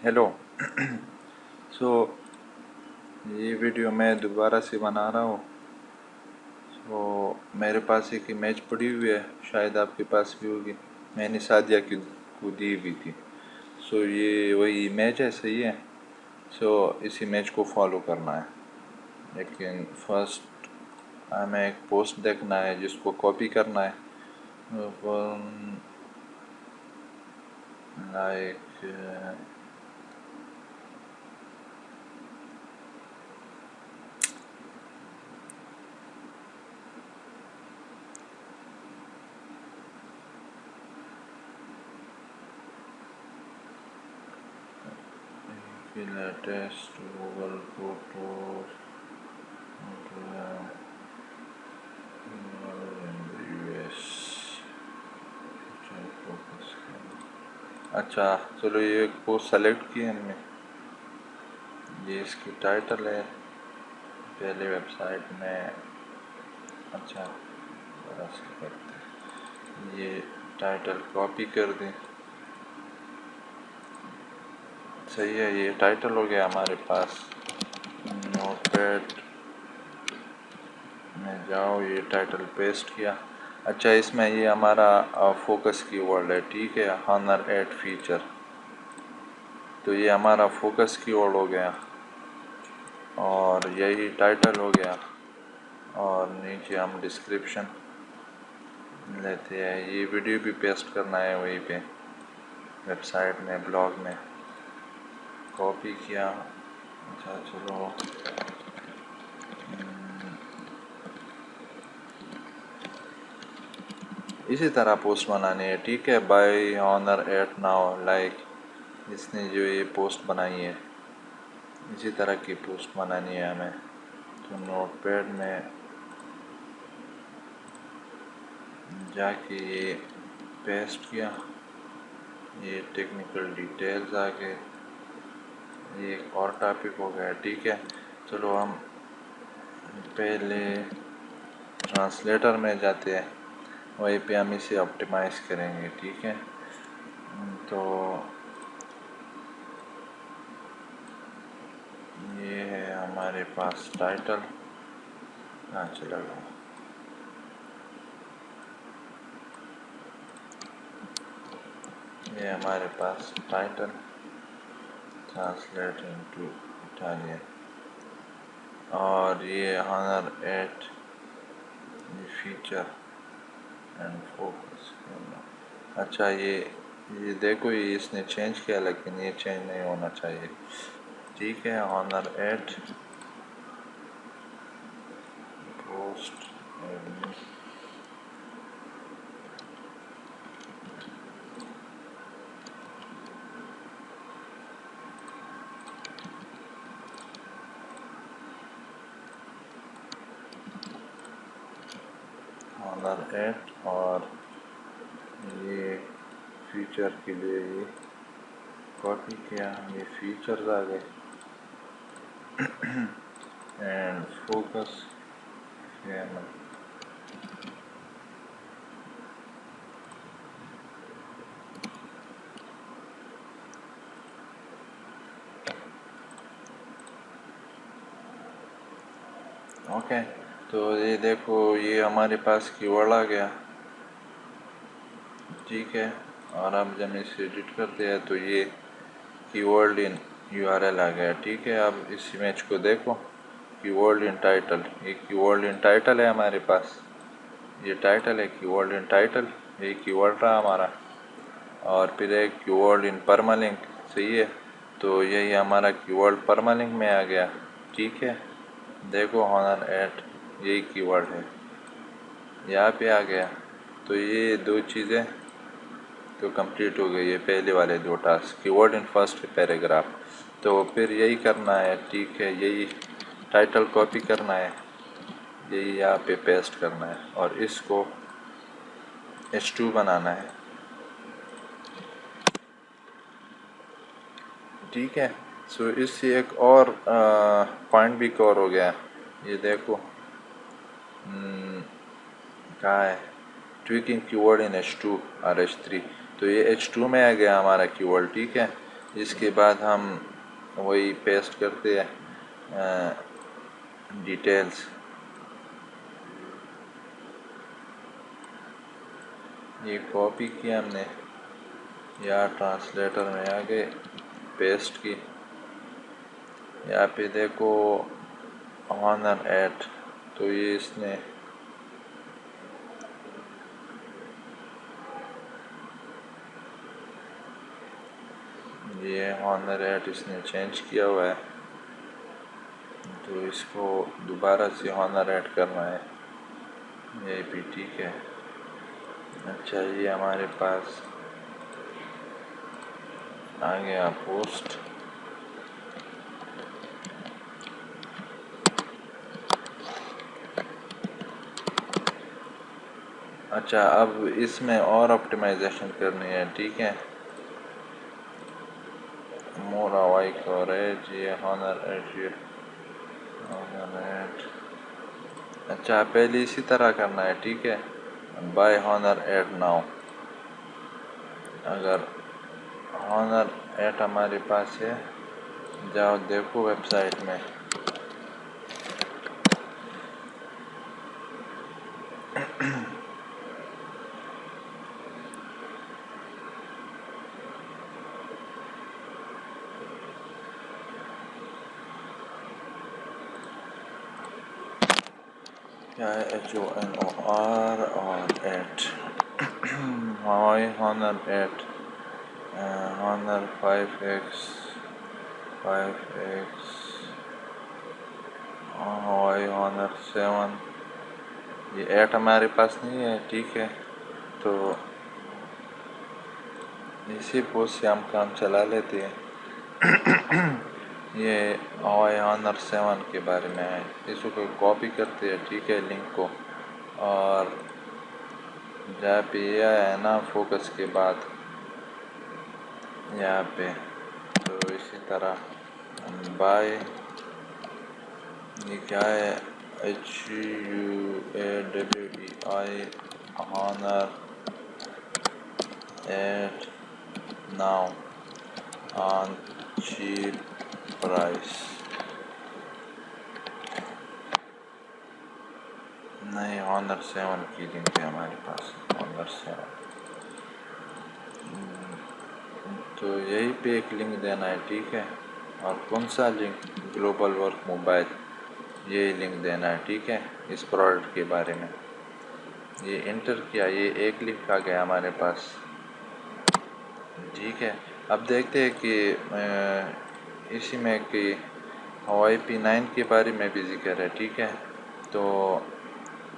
Hello. सो ये video मैं दोबारा से बना रहा हूँ। मेरे पास एक इमेज पड़ी हुई है, शायद आपके पास भी होगी। मैंने सादिया की को दी हुई थी। ये वही इमेज है, सही है। इस इमेज को फॉलो करना है, लेकिन फर्स्ट हमें एक पोस्ट देखना है जिसको कॉपी करना है। Like latest Google photo US. अच्छा, चलो ये एक पोस्ट सेलेक्ट की हमने। ये इसकी टाइटल है। पहले वेबसाइट में, अच्छा थोड़ा सा करते हैं, ये टाइटल कॉपी कर दें। सही है, ये टाइटल हो गया हमारे पास। नोटपैड में जाओ, ये टाइटल पेस्ट किया। अच्छा, इसमें ये हमारा फोकस कीवर्ड है, ठीक है, हॉनर एट फीचर। तो ये हमारा फोकस कीवर्ड हो गया और यही टाइटल हो गया। और नीचे हम डिस्क्रिप्शन लेते हैं। ये वीडियो भी पेस्ट करना है वहीं पे वेबसाइट में, ब्लॉग में। कॉपी किया। अच्छा चलो, इसी तरह पोस्ट बनानी है, ठीक है। Buy Honor eight now, like इसने जो ये पोस्ट बनाई है, इसी तरह की पोस्ट बनानी है हमें। तो नोटपैड में जाके ये पेस्ट किया। ये टेक्निकल डिटेल्स आ गए। ये एक और टॉपिक हो गया, ठीक है। चलो हम पहले ट्रांसलेटर में जाते हैं, वहीं पे हम इसे ऑप्टिमाइज़ करेंगे, ठीक है। तो ये है हमारे पास टाइटल। हाँ चला गया। ये हमारे पास टाइटल, ट्रांसलेट इनटू इटालियन। और ये Honor eight feature and focus. अच्छा, ये देखो, ये इसने चेंज किया, लेकिन ये चेंज नहीं होना चाहिए, ठीक है। Honor eight post Honor eight, और ये फीचर के लिए ये कॉपी किया, ये फीचर्स आ गए। And focus okay. तो ये देखो, ये हमारे पास कीवर्ड आ गया, ठीक है। और अब जब इसे एडिट करते हैं तो ये कीवर्ड इन यूआरएल आ गया, ठीक है। अब इस इमेज को देखो, कीवर्ड इन टाइटल, ये कीवर्ड इन टाइटल है हमारे पास। ये टाइटल है, कीवर्ड इन टाइटल, ये कीवर्ड रहा हमारा। और फिर एक कीवर्ड इन परमालिंक, सही है। तो यही हमारा कीवर्ड परमालिंक में आ गया, ठीक है। देखो, हॉनर एट, यही कीवर्ड है, यहाँ पे आ गया। तो ये दो चीज़ें तो कंप्लीट हो गई है, पहले वाले दो task, keyword in first paragraph. तो फिर यही करना है, ठीक है। यही टाइटल कॉपी करना है, यही यहाँ पे पेस्ट करना है, और इसको H2 बनाना है, ठीक है। इससे एक और पॉइंट भी कवर हो गया। ये देखो, कहाँ है, ट्विकिंग कीवर्ड इन H2 और H3। तो ये H2 में आ गया हमारा कीवर्ड, ठीक है। इसके बाद हम वही पेस्ट करते हैं डिटेल्स। ये कॉपी किया हमने, या ट्रांसलेटर में आगे पेस्ट की। यहाँ पे देखो ऑनर एट, तो ये इसने ये ऑनर एट इसने चेंज किया हुआ है, तो इसको दोबारा से ऑनर ऐड करना है। ये भी ठीक है। अच्छा, ये हमारे पास आ गया पोस्ट। अच्छा, अब इसमें और ऑप्टिमाइजेशन करनी है, ठीक है। मोर हवाई कवरेज, ये ऑनर एट, ये ऑनर एट। अच्छा, पहले इसी तरह करना है, ठीक है। Buy Honor eight now. अगर ऑनर एट हमारे पास है, जाओ देखो वेबसाइट में। क्या है, HONOR और एट हवाई हॉनर एट, हॉनर 5X हवाई हॉनर 7। ये एट हमारे पास नहीं है, ठीक है। तो इसी पोस्ट से हम काम चला लेते हैं। ये हवाई हॉनर 7 के बारे में है। इसको कॉपी करते हैं, ठीक है, लिंक को। और जहाँ पे ये है ना फोकस के बाद यहाँ पे, तो इसी तरह बाय, ये क्या है, HUAWEI Honor eight now on cheap price. नहीं, हॉनर 7 की लिंक है हमारे पास, हॉनर 7। तो यही पे एक लिंक देना है, ठीक है। और कौन सा लिंक, ग्लोबल वर्क मोबाइल, ये लिंक देना है, ठीक है। इस प्रोडक्ट के बारे में ये इंटर किया, ये एक लिंक आ गया हमारे पास, ठीक है। अब देखते हैं कि इसी में कि हवाई P9 के बारे में भी जिक्र है, ठीक है। तो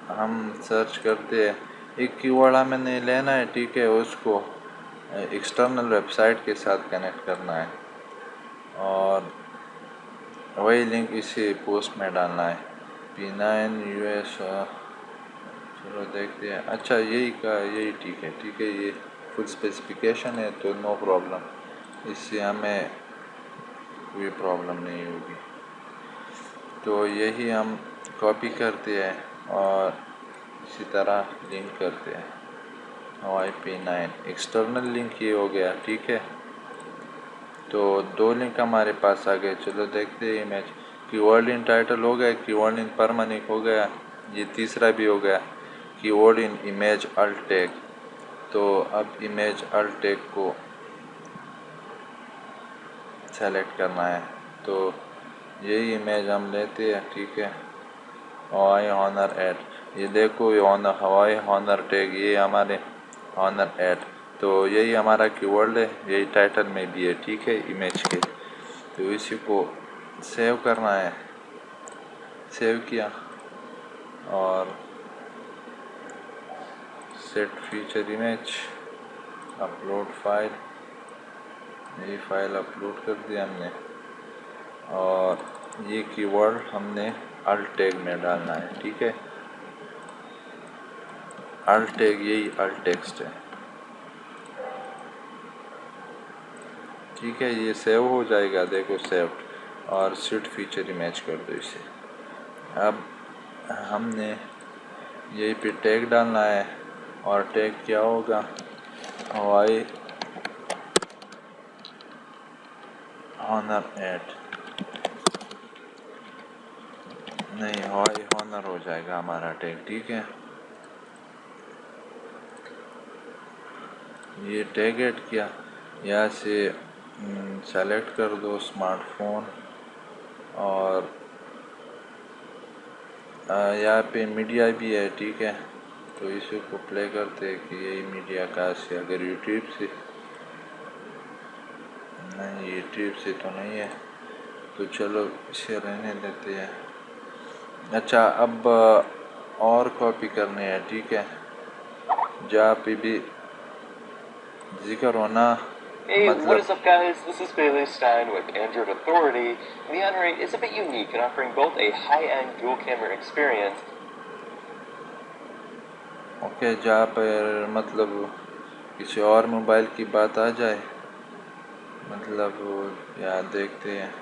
हम सर्च करते हैं, एक कीवर्ड हमें लेना है, ठीक है। उसको एक्सटर्नल वेबसाइट के साथ कनेक्ट करना है और वही लिंक इसी पोस्ट में डालना है, P9 US। चलो देखते हैं। अच्छा, यही ठीक है, ठीक है। ये फुल स्पेसिफिकेशन है, तो नो प्रॉब्लम, इससे हमें कोई प्रॉब्लम नहीं होगी। तो यही हम कॉपी करते हैं और इसी तरह लिंक करते हैं। हवाई P9 एक्सटर्नल लिंक ये हो गया, ठीक है। तो दो लिंक हमारे पास आ गए। चलो देखते हैं इमेज। कीवर्ड इन टाइटल हो गया, कीवर्ड इन परमानेंट हो गया, ये तीसरा भी हो गया, keyword in image alt tag. तो अब इमेज अल्ट टैग को सेलेक्ट करना है, तो यही इमेज हम लेते हैं, ठीक है। हवाई हॉनर एट, ये देखो, ये हवाई हॉनर टैग, ये हमारे हॉनर एट। तो यही हमारा कीवर्ड है, यही टाइटल में भी है, ठीक है, इमेज के। तो इसी को सेव करना है। सेव किया और set feature image, upload file, यही फाइल अपलोड कर दिया हमने। और ये कीवर्ड हमने अल्ट टैग में डालना है, ठीक है। अल्ट टैग, यही अल्ट टेक्स्ट है, ठीक है। ये सेव हो जाएगा, देखो सेव। और सेट फीचर इमेज कर दो इसे। अब हमने यही पे टैग डालना है, और टैग क्या होगा, हवाई हॉनर एट नहीं, हॉनर हो जाएगा हमारा टैग। ठीक है, ये टैग ऐड किया, यहाँ से सेलेक्ट कर दो स्मार्टफोन, और यहाँ पे मीडिया भी है। ठीक है, तो इसी को प्ले करते हैं कि यही मीडिया कहाँ से, अगर यूट्यूब से, नहीं यूट्यूब से तो नहीं है, तो चलो इसे रहने देते हैं। अच्छा, अब और कॉपी करने हैं। ठीक है, जहाँ पे भी जिक्र होना, Hey, what मतलब is up guys? This is Bailey Stein with Android Authority, and the Honor 8 is a bit unique in offering both a high-end dual-camera experience. Okay, जहाँ पर मतलब किसी और मोबाइल की बात आ जाए, मतलब यार देखते हैं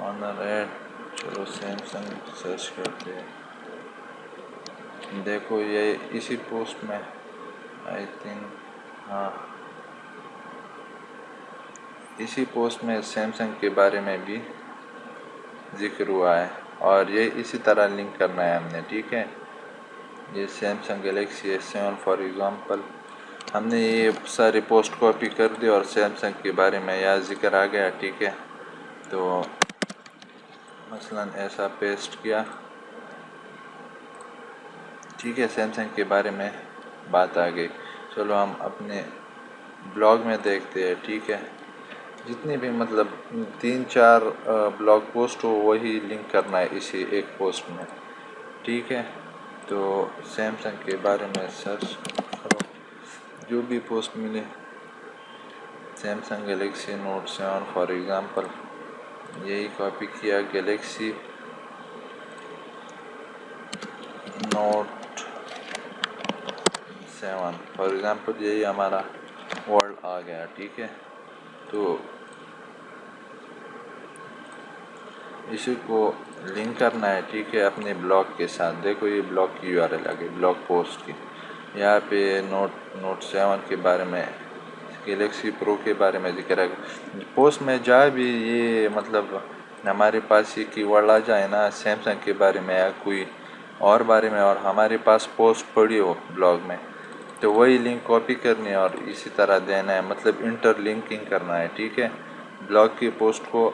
ऑनर एड, चलो सैमसंग सर्च करते हैं। देखो ये इसी पोस्ट में आई थिंक, हाँ इसी पोस्ट में सैमसंग के बारे में भी जिक्र हुआ है, और ये इसी तरह लिंक करना है हमने। ठीक है, ये Samsung Galaxy S7 for example, हमने ये सारी पोस्ट कॉपी कर दी और सैमसंग के बारे में यहाँ जिक्र आ गया। ठीक है, तो मसलन ऐसा पेस्ट किया। ठीक है, सैमसंग के बारे में बात आ गई। चलो हम अपने ब्लॉग में देखते हैं। ठीक है, जितनी भी मतलब 3-4 ब्लॉग पोस्ट हो वही लिंक करना है इसी एक पोस्ट में। ठीक है, तो सैमसंग के बारे में सर्च करो, जो भी पोस्ट मिले, Samsung Galaxy note 7 for example, यही कॉपी किया, गैलेक्सी नोट 7 फॉर एग्ज़ाम्पल, यही हमारा वर्ड आ गया। ठीक है, तो इसी को लिंक करना है। ठीक है, अपने ब्लॉग के साथ। देखो ये ब्लॉग की URL आ गई, ब्लॉग पोस्ट की। यहाँ पे नोट 7 के बारे में, गैलेक्सी प्रो के बारे में जिक्र है। पोस्ट में जहाँ भी ये मतलब हमारे पास ये कीवर्ड आ जाए ना सैमसंग के बारे में या कोई और बारे में, और हमारे पास पोस्ट पड़ी हो ब्लॉग में, तो वही लिंक कॉपी करनी है और इसी तरह देना है, मतलब इंटरलिंकिंग करना है। ठीक है, ब्लॉग की पोस्ट को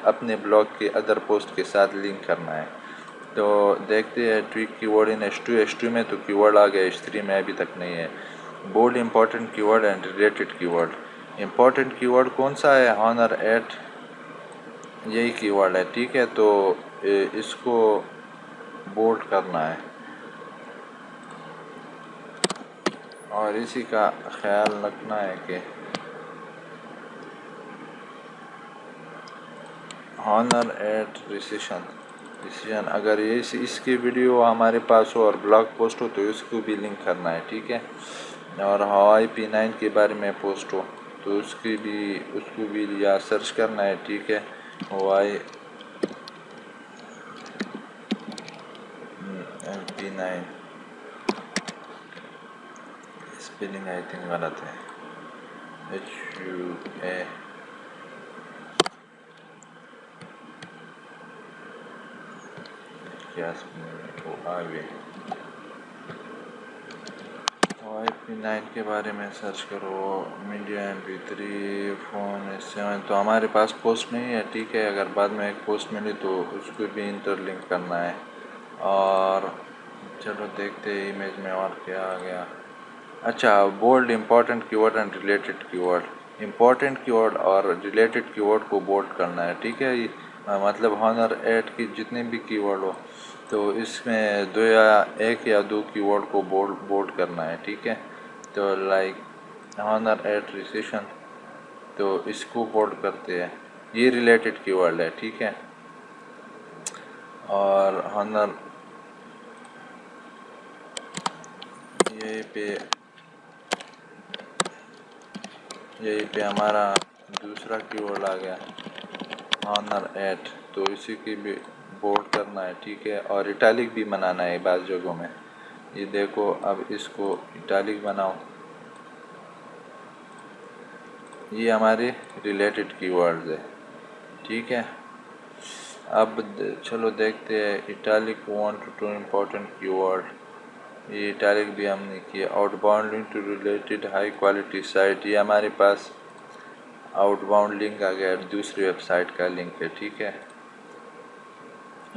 अपने ब्लॉग के अदर पोस्ट के साथ लिंक करना है। तो देखते हैं ट्वीक कीवर्ड इन H2 में तो कीवर्ड आ गया, H3 में अभी तक नहीं है। Bold important keyword and related keyword. Important keyword कौन सा है? हॉनर एट, यही कीवर्ड है। ठीक है, तो इसको बोल्ड करना है और इसी का ख्याल रखना है कि हॉनर एट रिसेशन अगर ये इसकी वीडियो हमारे पास हो और ब्लॉग पोस्ट हो तो इसको भी लिंक करना है। ठीक है, और हवाई P9 के बारे में पोस्ट हो तो उसको भी या सर्च करना है। ठीक है, हवाई P9, स्पेलिंग आई थिंक गलत है, HUA क्या हवाई P9 के बारे में सर्च करो। मीडिया MP3 फ़ोन S7 तो हमारे पास पोस्ट नहीं है। ठीक है, अगर बाद में एक पोस्ट मिली तो उसको भी इंटरलिंक करना है। और चलो देखते हैं इमेज में और क्या आ गया। अच्छा, bold important keyword and related keyword. Important keyword और रिलेटेड कीवर्ड को बोल्ड करना है। ठीक है, मतलब हॉनर एट की जितने भी कीवर्ड हो तो इसमें एक या दो कीवर्ड को बोल्ड करना है। ठीक है, तो लाइक हॉनर एट रिसेशन, तो इसको बोल्ड करते हैं, ये रिलेटेड कीवर्ड है। ठीक है, और हॉनर यही पे हमारा दूसरा कीवर्ड आ गया हॉनर एट, तो इसी की भी बोल्ड करना है। ठीक है, और इटैलिक भी बनाना है बाज़ जगहों में। ये देखो, अब इसको इटैलिक बनाओ, ये हमारे रिलेटेड कीवर्ड्स है। ठीक है। अब चलो देखते हैं इटैलिक 1 to 2 इम्पोर्टेंट कीवर्ड। ये इटैलिक भी हमने किया। Outbound link to related high quality site, ये हमारे पास आउटबाउंड लिंक आ गया, दूसरी वेबसाइट का लिंक है। ठीक है।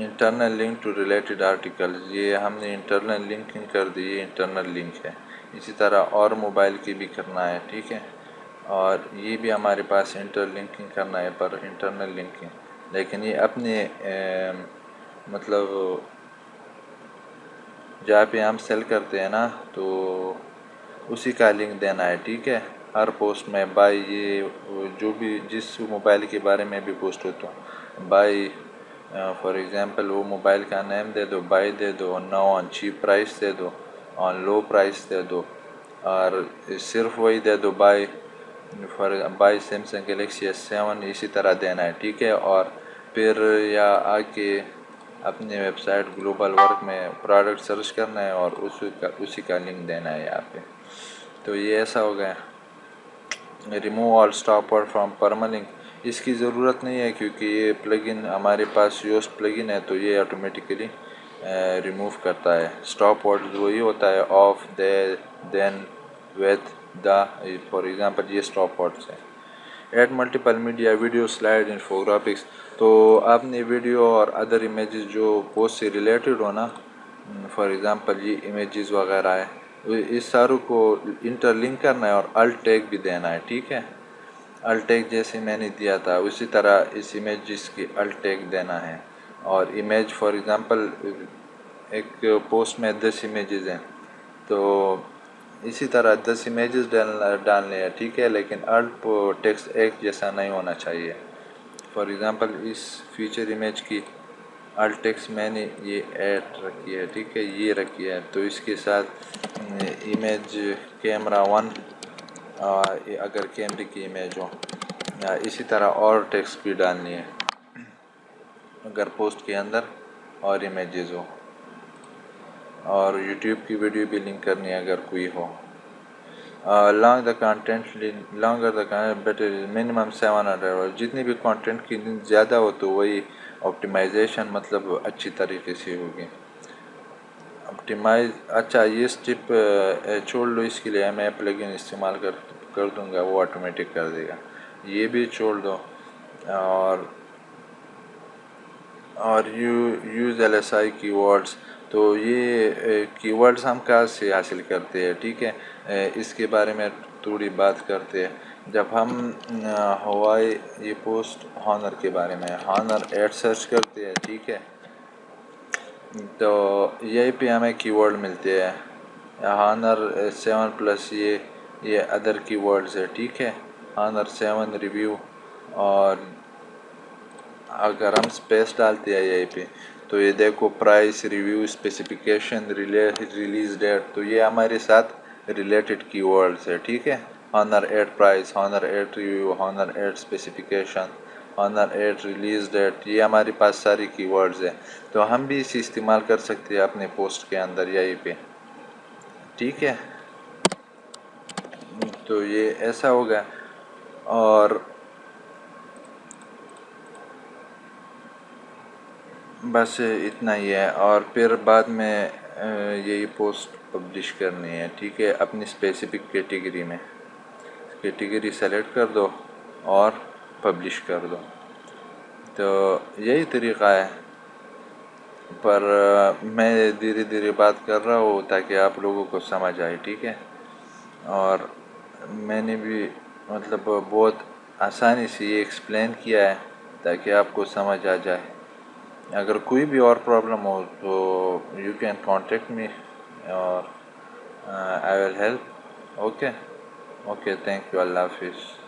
Internal link to related article, ये हमने इंटरनल लिंकिंग कर दी, ये इंटरनल लिंक है। इसी तरह और मोबाइल की भी करना है। ठीक है। और ये भी हमारे पास इंटरलिंकिंग करना है, पर इंटरनल लिंकिंग, लेकिन ये अपने मतलब जहाँ पे हम सेल करते हैं ना, तो उसी का लिंक देना है। ठीक है। हर पोस्ट में बाय, ये जो भी जिस मोबाइल के बारे में भी पोस्ट होता हूँ, बाय फॉर एग्ज़ाम्पल वो मोबाइल का नेम दे दो, बाय दे दो, नो ऑन चीप प्राइस दे दो, ऑन लो प्राइस दे दो, और सिर्फ वही दे दो buy for buy Samsung Galaxy S7, इसी तरह देना है। ठीक है। और फिर या आके अपने वेबसाइट ग्लोबल वर्क में प्रोडक्ट सर्च करना है और उसी का लिंक देना है यहाँ पे। तो ये ऐसा हो गया। Remove all stop word from permalink, इसकी ज़रूरत नहीं है क्योंकि ये प्लगइन हमारे पास योस्ट प्लगइन है, तो ये ऑटोमेटिकली रिमूव करता है। स्टॉप वर्ड वही होता है of, they, then, with, the, for example ये स्टॉप वर्ड्स है। Add multiple media video slide infographics, तो आपने वीडियो और अदर इमेजेस जो पोस्ट से रिलेटेड हो ना, फॉर एग्जांपल ये इमेजेस वगैरह है, इस सारों को इंटरलिंक करना है और अल्ट टैग भी देना है। ठीक है। अल्ट टैग जैसे मैंने दिया था उसी तरह इस इमेजेस की अल्ट टैग देना है। और इमेज फॉर एग्जांपल एक पोस्ट में 10 इमेजेस हैं, तो इसी तरह 10 इमेजेस डालने हैं। ठीक है। लेकिन अल्ट टेक्स्ट एक जैसा नहीं होना चाहिए। फॉर एग्जांपल इस फीचर इमेज की अल्ट टेक्स्ट मैंने ये ऐड रखी है। ठीक है, ये रखी है, तो इसके साथ इमेज कैमरा 1, अगर कैमरे की इमेज हो, या इसी तरह और टेक्स्ट भी डालनी है अगर पोस्ट के अंदर और इमेजेस हो, और यूट्यूब की वीडियो भी लिंक करनी है अगर कोई हो। Long the content longer the better minimum 700 जितनी भी कंटेंट की ज़्यादा हो तो वही ऑप्टिमाइजेशन मतलब अच्छी तरीके से होगी। ऑप्टिमाइज, अच्छा ये स्टेप छोड़ लो, इसके लिए मैं प्लगइन इस्तेमाल कर दूंगा, वो ऑटोमेटिक कर देगा। ये भी छोड़ दो। और यूज़ LSI कीवर्ड्स, तो ये कीवर्ड्स हम कहाँ से हासिल करते हैं। ठीक है। इसके बारे में थोड़ी बात करते हैं। जब हम हवाई, ये पोस्ट हॉनर के बारे में, हॉनर ऐड सर्च करते हैं। ठीक है। तो यहीं पे हमें कीवर्ड मिलते हैं। हॉनर 7 प्लस ये अदर कीवर्ड्स है। ठीक है। हॉनर 7 रिव्यू, और अगर हम स्पेस डालते हैं यहीं पे, तो ये देखो price, review, specification, release date, तो ये हमारे साथ रिलेटेड कीवर्ड्स है। ठीक है। Honor eight price, Honor eight review, Honor eight specification, Honor eight release date, ये हमारे पास सारी कीवर्ड्स है। तो हम भी इसे इस्तेमाल कर सकते हैं अपने पोस्ट के अंदर यहीं पे। ठीक है। तो ये ऐसा होगा, और बस इतना ही है। और फिर बाद में यही पोस्ट पब्लिश करनी है। ठीक है। अपनी स्पेसिफिक कैटेगरी में कैटेगरी सेलेक्ट कर दो और पब्लिश कर दो। तो यही तरीक़ा है, पर मैं धीरे धीरे बात कर रहा हूँ ताकि आप लोगों को समझ आए। ठीक है। और मैंने भी मतलब बहुत आसानी से ये एक्सप्लेन किया है ताकि आपको समझ आ जाए। अगर कोई भी और प्रॉब्लम हो तो यू कैन कॉन्टेक्ट मी, और I will help. Okay, okay, thank you, अल्लाह हाफिज़।